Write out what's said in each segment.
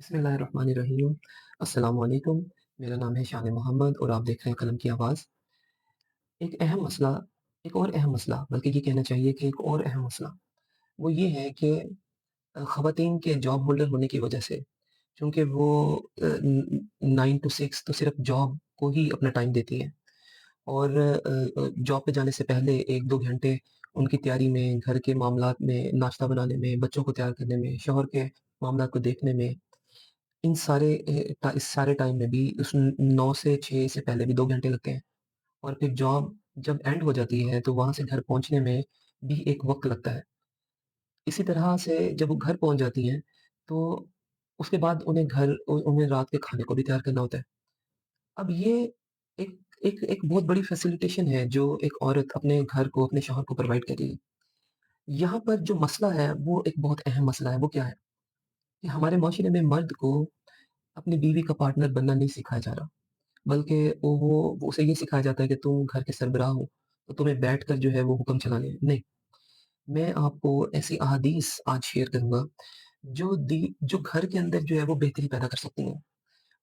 बिस्मिल्लाहिर्रहमानिर्रहीम। अस्सलाम वालेकुम। मेरा नाम है शान मोहम्मद और आप देख रहे हैं कलम की आवाज़। एक अहम मसला एक और अहम मसला बल्कि ये कहना चाहिए कि एक और अहम मसला, वो ये है कि ख़वातीन के जॉब होल्डर होने की वजह से, चूँकि वो 9 टू 6 तो सिर्फ़ जॉब को ही अपना टाइम देती हैं और जॉब पे जाने से पहले 1-2 घंटे उनकी तैयारी में, घर के मामलात में, नाश्ता बनाने में, बच्चों को तैयार करने में, शौहर के मामलात को देखने में, इस सारे टाइम में भी उस 9 से 6 से पहले भी 2 घंटे लगते हैं और फिर जॉब जब एंड हो जाती है, तो वहाँ से घर पहुँचने में भी एक वक़्त लगता है। इसी तरह से जब वो घर पहुँच जाती हैं, तो उसके बाद उन्हें रात के खाने को भी तैयार करना होता है। अब ये एक एक एक बहुत बड़ी फैसिलिटेशन है जो एक औरत अपने घर को, अपने शौहर को प्रोवाइड कर रही है। यहाँ पर जो मसला है, वो एक बहुत अहम मसला है, वो क्या है? कि हमारे माशरे में मर्द को अपनी बीवी का पार्टनर बनना नहीं सिखाया जा रहा। बल्कि वो उसे ये सिखाया जाता है कि तुम घर के सरबराह हो, तो तुम्हें बैठकर जो है वो हुक्म चलाने हैं। नहीं, मैं आपको ऐसी अहादीस आज शेयर करूँगा जो घर के अंदर जो है वो बेहतरी पैदा कर सकती हैं।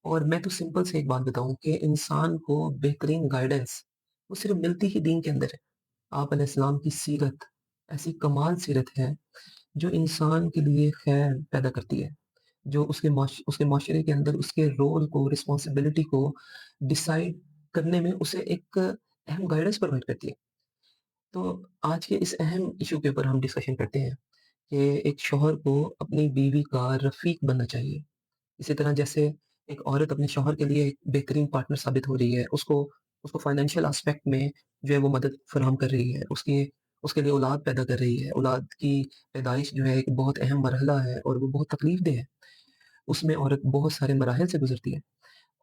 और मैं तो सिंपल से एक बात बताऊँ कि इंसान को बेहतरीन गाइडेंस वो सिर्फ़ मिलती ही दीन के अंदर है। आप अलैहिस्सलाम की सीरत ऐसी कमाल सीरत है जो इंसान के लिए खैर पैदा करती है। जो उसके माशरे के अंदर उसके रोल को, रिस्पॉन्सिबिलिटी को डिसाइड करने में उसे एक अहम गाइडेंस प्रोवाइड करती है। तो आज के इस अहम इश्यू के ऊपर हम डिस्कशन करते हैं कि एक शौहर को अपनी बीवी का रफ़ीक बनना चाहिए। इसी तरह जैसे एक औरत अपने शौहर के लिए एक बेहतरीन पार्टनर साबित हो रही है, उसको उसको फाइनेंशियल एस्पेक्ट में जो है वो मदद फराहम कर रही है, उसके लिए औलाद पैदा कर रही है। औलाद की पैदाइश जो है एक बहुत अहम मरहला है और वो बहुत तकलीफ़देह है। उसमें औरत बहुत सारे मराहिल से गुज़रती है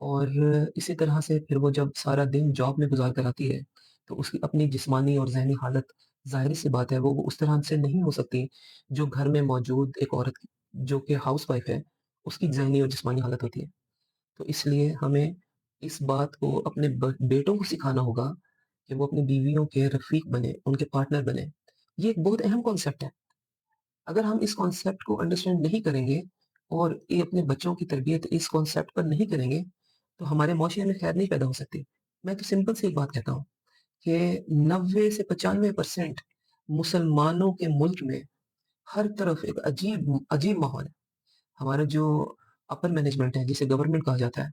और इसी तरह से फिर वो जब सारा दिन जॉब में गुज़ार कर आती है, तो उसकी अपनी जिस्मानी और ज़हनी हालत ज़ाहिर-सी बात है वो उस तरह से नहीं हो सकती, जो घर में मौजूद एक औरत की जो कि हाउसवाइफ़ है, उसकी ज़हनी और जिस्मानी हालत होती है। तो इसलिए हमें इस बात को अपने बेटों को सिखाना होगा कि वो अपनी बीवियों के रफ़ीक बने, उनके पार्टनर बने। ये एक बहुत अहम कॉन्सेप्ट है। अगर हम इस कॉन्सेप्ट को अंडरस्टैंड नहीं करेंगे और ये अपने बच्चों की तरबियत इस कॉन्सेप्ट पर नहीं करेंगे, तो हमारे माशरे में खैर नहीं पैदा हो सकती। मैं तो सिंपल सी एक बात कहता हूँ कि 90 से 95% मुसलमानों के मुल्क में हर तरफ एक अजीब अजीब माहौल है। हमारा जो अपर मैनेजमेंट है, जिसे गवर्नमेंट कहा जाता है,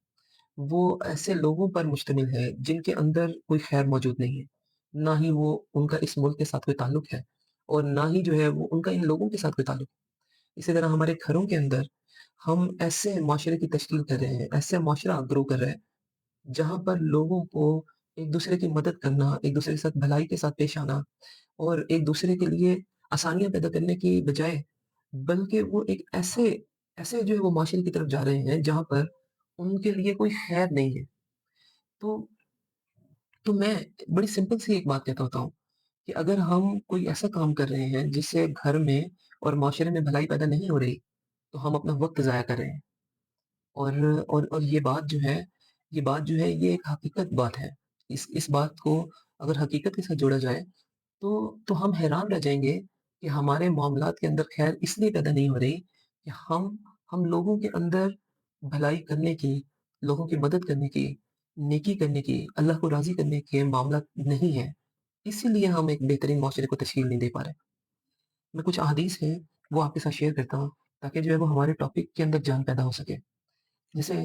वो ऐसे लोगों पर मुश्तमिल है जिनके अंदर कोई खैर मौजूद नहीं है। ना ही वो उनका इस मुल्क के साथ कोई ताल्लुक है और ना ही जो है वो उनका इन लोगों के साथ कोई ताल्लुक। इसी तरह हमारे घरों के अंदर हम ऐसे माशरे की तश्कील कर रहे हैं, ऐसे माशरा ग्रो कर रहे हैं, जहाँ पर लोगों को एक-दूसरे की मदद करना, एक-दूसरे के साथ भलाई के साथ पेश आना और एक-दूसरे के लिए आसानियाँ पैदा करने की बजाय, बल्कि वो एक ऐसे ऐसे जो है वो माशरे की तरफ जा रहे हैं, जहाँ पर उनके लिए कोई खैर नहीं है। तो तो मैं बड़ी सिंपल सी एक बात कहता होता हूँ कि अगर हम कोई ऐसा काम कर रहे हैं, जिससे घर में और माशरे में भलाई पैदा नहीं हो रही, तो हम अपना वक़्त ज़ाया कर रहे हैं। और ये बात जो है ये एक हकीकत बात है। इस बात को अगर हकीकत के साथ जोड़ा जाए तो हम हैरान रह जाएँगे कि हमारे मामलात के अंदर खैर इसलिए पैदा नहीं हो रही कि हम लोगों के अंदर भलाई करने की, लोगों की मदद करने की, नेकी करने की, अल्लाह को राज़ी करने के मामलात नहीं हैं। इसीलिए हम एक बेहतरीन माशरे को तश्कील नहीं दे पा रहे। मैं कुछ अहादीस हैं, वो आपके साथ शेयर करता हूँ, ताकि जो है वो हमारे टॉपिक के अंदर जान पैदा हो सके। जैसे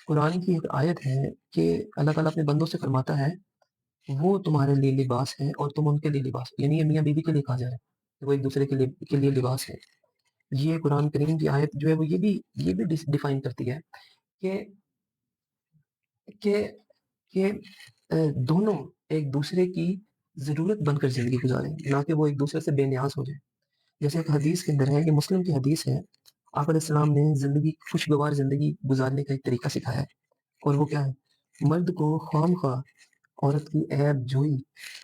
कुरान की एक आयत है कि अल्लाह ताला अपने बंदों से फरमाता है, वो तुम्हारे लिए लिबास है और तुम उनके लिए लिबास हो। यानी ये मियाँ-बीवी के लिए कहा जा रहा है, कि वो एक-दूसरे के लिए लिबास है। ये कुरान करीम की आयत जो है वो ये भी डिफाइन करती है कि कि कि दोनों एक-दूसरे की ज़रूरत बनकर ज़िंदगी गुज़ारें, ना कि वो एक-दूसरे से बेनियाज़ हो जाएँ। जैसे एक हदीस के अंदर है, ये मुस्लिम की हदीस है, आप अलैहिस्सलाम ने खुशगवार ज़िंदगी गुज़ारने का एक तरीका सिखाया है और वो क्या है? मर्द को ख़वाह-मख़्वाह औरत की ऐब-जोई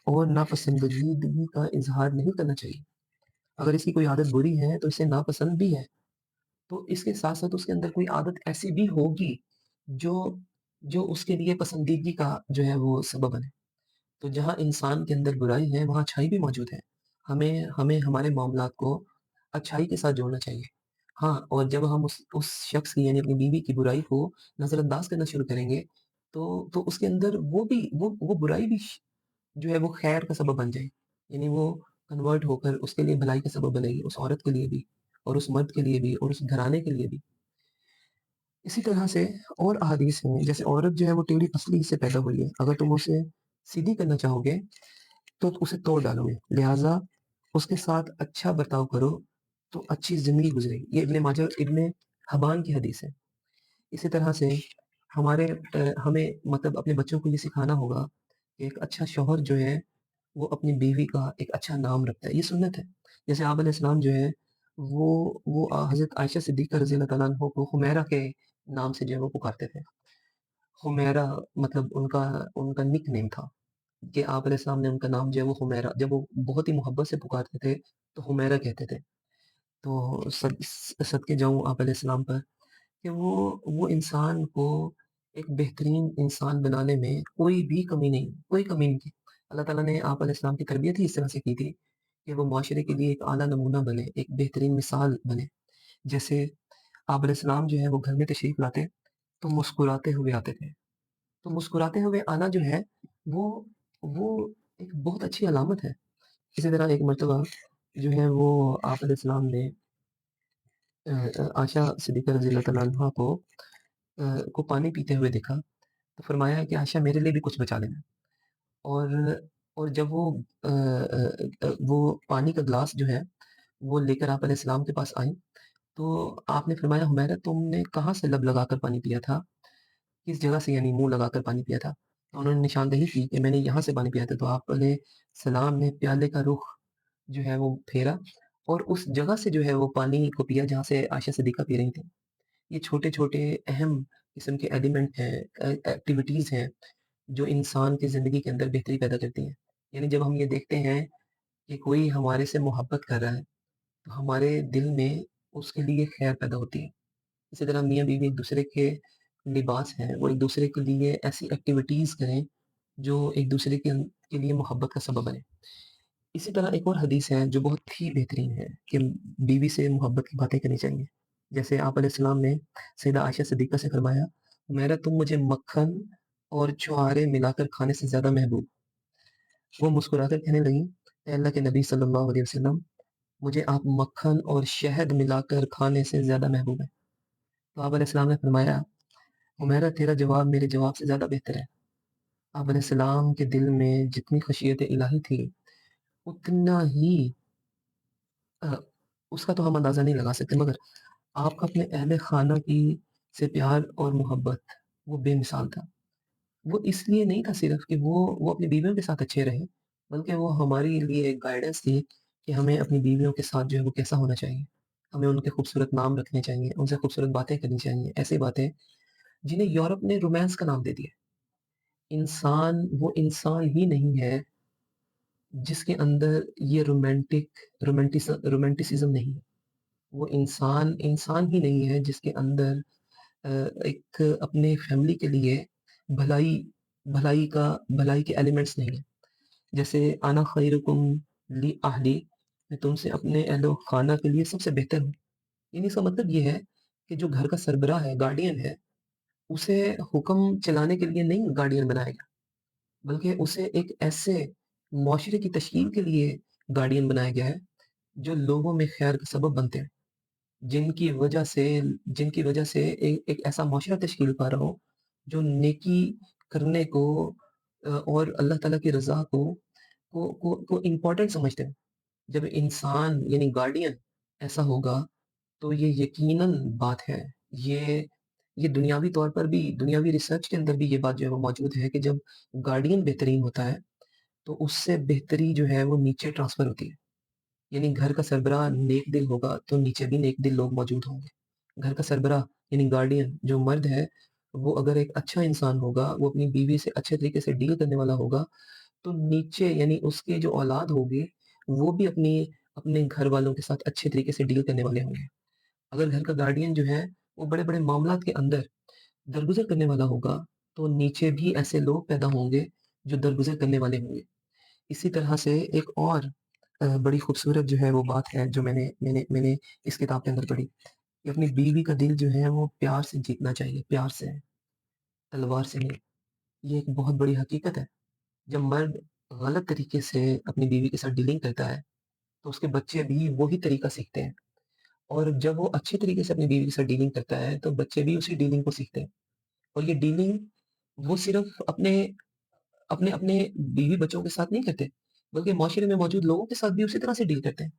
और नापसंदीदगी का इज़हार नहीं करना चाहिए। अगर इसकी कोई आदत बुरी है, तो इसे नापसंद भी है। तो इसके साथ-साथ उसके अंदर कोई आदत ऐसी भी होगी, जो जो उसके लिए पसंदीदगी का जो है वो सबब बने। तो जहाँ इंसान के अंदर बुराई है, वहाँ अच्छाई भी मौजूद है। हमें हमें हमारे मामलात को अच्छाई के साथ जोड़ना चाहिए। हाँ, और जब हम उस शख्स की यानी अपनी बीवी की बुराई को नज़रअंदाज़ करना शुरू करेंगे, तो उसके अंदर वो भी वो बुराई भी जो है वो खैर का सबब बन जाए। यानी वो कन्वर्ट होकर उसके लिए भलाई का सबब बनेगी, उस औरत के लिए भी और उस मर्द के लिए भी और उस घराने के लिए भी। इसी तरह से और अहादीस हैं, जैसे औरत जो है वो टेढ़ी पसली से पैदा हुई है, अगर तुम उसे सीधी करना चाहोगे, तो उसे तोड़ डालोगे। लिहाज़ा उसके साथ अच्छा बर्ताव करो, तो अच्छी ज़िंदगी गुज़रेगी। ये इब्न हब्बान की हदीस है। इसी तरह से हमें मतलब अपने बच्चों को ये सिखाना होगा कि एक अच्छा शौहर जो है, वो अपनी बीवी का एक अच्छा नाम रखता है, ये सुन्नत है। जैसे आप अलैहिस्सलाम जो है, वो हज़रत आयशा सिद्दीक़ा रज़ियल्लाहु तआला अन्हा को हुमैरा के नाम से जो है वो पुकारते थे। हुमैरा मतलब उनका उनका निकनेम था कि आप अलैहिस्सलाम ने उनका नाम जो है वो हुमैरा जब वो बहुत ही मोहब्बत से पुकारते थे, तो हुमैरा कहते थे। तो सदके जाऊँ आप अलैहिस्सलाम पर कि वो इंसान को एक बेहतरीन इंसान बनाने में कोई कमी नहीं थी। अल्लाह ताला ने आप अलैहिस्सलाम की तरबियत ही इस तरह से की थी कि वो माशरे के लिए एक आला नमूना बने, एक बेहतरीन मिसाल बने। जैसे आप अलैहिस्सलाम जो है वो घर में तशरीफ़ लाते, तो मुस्कुराते हुए आते थे। तो मुस्कुराते हुए आना जो है, वो वो एक बहुत अच्छी अलामत है। इसी तरह एक मर्तबा जो है वो आप अलैहिस्सलाम ने आयशा सिद्दीक़ा रज़ियल्लाहु तआला अन्हा को पानी पीते हुए देखा, तो फरमाया कि आयशा मेरे लिए भी कुछ बचा लेना। और और जब वो पानी का ग्लास जो है, वो लेकर आप अलैहिस्सलाम के पास आईं, तो आपने फरमाया हुमैरा तुमने कहाँ से लब लगाकर पानी पिया था? किस जगह से यानी मुँह लगाकर पानी पिया था? तो उन्होंने निशानदही की कि मैंने यहाँ से पानी पिया था, तो आप अलैहिस्सलाम ने प्याले का रुख जो है वो फेरा और उस जगह से जो है वो पानी को पिया जहाँ से आयशा सिद्दीक़ा पी रही थीं। ये छोटे-छोटे अहम किस्म के एलिमेंट हैं एक्टिविटीज़ हैं, जो इंसान की ज़िंदगी के अंदर बेहतरी पैदा करती हैं। यानी जब हम ये देखते हैं कि कोई हमारे से मोहब्बत कर रहा है, तो हमारे दिल में उसके लिए खैर पैदा होती है। इसी तरह मियाँ-बीवी एक-दूसरे के लिबास हैं, वो एक-दूसरे के लिए ऐसी एक्टिविटीज़ करें, जो एक-दूसरे के लिए मोहब्बत का सबब बने। इसी तरह एक और हदीस है जो बहुत ही बेहतरीन है कि बीवी से मोहब्बत की बातें करनी चाहिए। जैसे आप अलैहिस्सलाम ने सैयदा आयशा सिद्दीक़ा से फरमाया, "हुमैरा तुम मुझे मक्खन और छुआरे मिलाकर खाने से ज़्यादा महबूब।" वो मुस्कुराकर कहने लगीं, "ए अल्लाह के नबी सल्लल्लाहु अलैहि वसल्लम, मुझे आप मक्खन और शहद मिलाकर खाने से ज़्यादा महबूब हैं।" तो आप अलैहिस्सलाम ने फरमाया, "हुमैरा तेरा जवाब मेरे जवाब से ज़्यादा बेहतर है।" आप अलैहिस्सलाम के दिल में जितनी ख़शियत इलाही थी, उतना ही अ, उसका तो हम अंदाज़ा नहीं लगा सकते मगर आपका अपने अहले ख़ाना की से प्यार और मोहब्बत वो बेमिसाल था। वो इसलिए नहीं था सिर्फ़ कि वो अपनी बीवियों के साथ अच्छे रहें, बल्कि वो हमारे लिए एक गाइडेंस थी कि हमें अपनी बीवियों के साथ जो है वो कैसा होना चाहिए। हमें उनके खूबसूरत नाम रखने चाहिए, उनसे खूबसूरत बातें करनी चाहिए, ऐसी बातें जिन्हें यूरोप ने रोमांस का नाम दे दिया। वो इंसान ही नहीं है जिसके अंदर ये रोमांटिसिज़्म नहीं है। वो इंसान ही नहीं है जिसके अंदर अ, एक अपने फैमिली के लिए भलाई भलाई के एलिमेंट्स नहीं है। जैसे अना खैरुकुम ली अहली, मैं तुमसे अपने अहलो-खाना के लिए सबसे बेहतर हूँ। यानी इसका मतलब ये है कि जो घर का सरबराह है, गार्डियन है, उसे हुक्म चलाने के लिए नहीं गार्डियन बनाया गया, बल्कि उसे एक ऐसे मुआशरे की तश्कील के लिए गार्डियन बनाया गया है, जो लोगों में खैर का सबब बनते हैं। जिनकी वजह से जिनकी वजह से एक ऐसा माशरा तश्कील पा रहा हो, जो नेकी करने को और अल्लाह ताला की रज़ा को इम्पोर्टेंट समझते हैं। जब इंसान यानी गार्डियन ऐसा होगा, तो ये यकीनन बात है, ये ये दुनियावी तौर पर भी दुनियावी रिसर्च के अंदर भी ये बात जो है वो मौजूद है कि जब गार्डियन बेहतरीन होता है, तो उससे बेहतरी जो है वो नीचे ट्रांसफ़र होती है। यानी घर का सरबराह नेक दिल होगा, तो नीचे भी नेक दिल लोग मौजूद होंगे। घर का सरबराह यानी गार्डियन जो मर्द है, वो अगर एक अच्छा इंसान होगा, वो अपनी बीवी से अच्छे तरीके से डील करने वाला होगा, तो नीचे यानी उसके जो औलाद होगी, वो भी अपने घर वालों के साथ अच्छे तरीके से डील करने वाले होंगे। अगर घर का गार्डियन जो है, वो बड़े-बड़े मामलात के अंदर दरगुज़र करने वाला होगा, तो नीचे भी ऐसे लोग पैदा होंगे, जो दरगुज़र करने वाले होंगे। इसी तरह से एक और बड़ी खूबसूरत जो है वो बात है जो मैंने मैंने मैंने इस किताब के अंदर पढ़ी। कि अपनी बीवी का दिल जो है वो प्यार से जीतना चाहिए, प्यार से, तलवार से नहीं। ये एक बहुत बड़ी हकीकत है। जब मर्द गलत तरीके से अपनी बीवी के साथ डीलिंग करता है, तो उसके बच्चे भी वही तरीका सीखते हैं और जब वो अच्छे तरीके से अपनी बीवी के साथ डीलिंग करता है, तो बच्चे भी उसी डीलिंग को सीखते हैं और ये डीलिंग वो सिर्फ़ अपने अपने अपने बीवी बच्चों के साथ नहीं करते, बल्कि माशरे में मौजूद लोगों के साथ भी उसी तरह से डील करते हैं।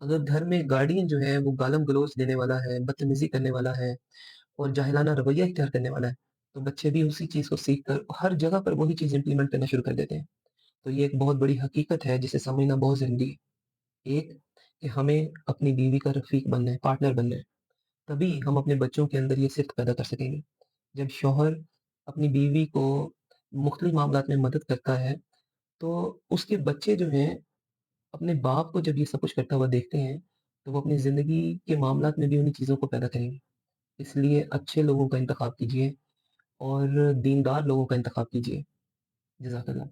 अगर घर में गार्डियन जो है वो गालम-गलौच देने वाला है, बदतमीज़ी करने वाला है और जाहिलाना रवैया इख्तियार करने वाला है, तो बच्चे भी उसी चीज़ को सीख कर हर जगह पर वही चीज़ इम्प्लीमेंट करना शुरू कर देते हैं। तो ये एक बहुत बड़ी हकीकत है जिसे समझना बहुत ज़रूरी है। एक, कि हमें अपनी बीवी का रफ़ीक बनना है, पार्टनर बनना है, तभी हम अपने बच्चों के अंदर ये सिफ़्त पैदा कर सकेंगे। जब शौहर अपनी बीवी को मुख्तलिफ मामलात में मदद करता है, तो उसके बच्चे जो हैं, अपने बाप को जब ये सब कुछ करता हुआ देखते हैं, तो वो अपनी ज़िंदगी के मामलात में भी उन्हीं चीज़ों को पैदा करेंगे। इसलिए अच्छे लोगों का इंतखाब कीजिए और दीनदार लोगों का इंतखाब कीजिए। जज़ाकल्लाह।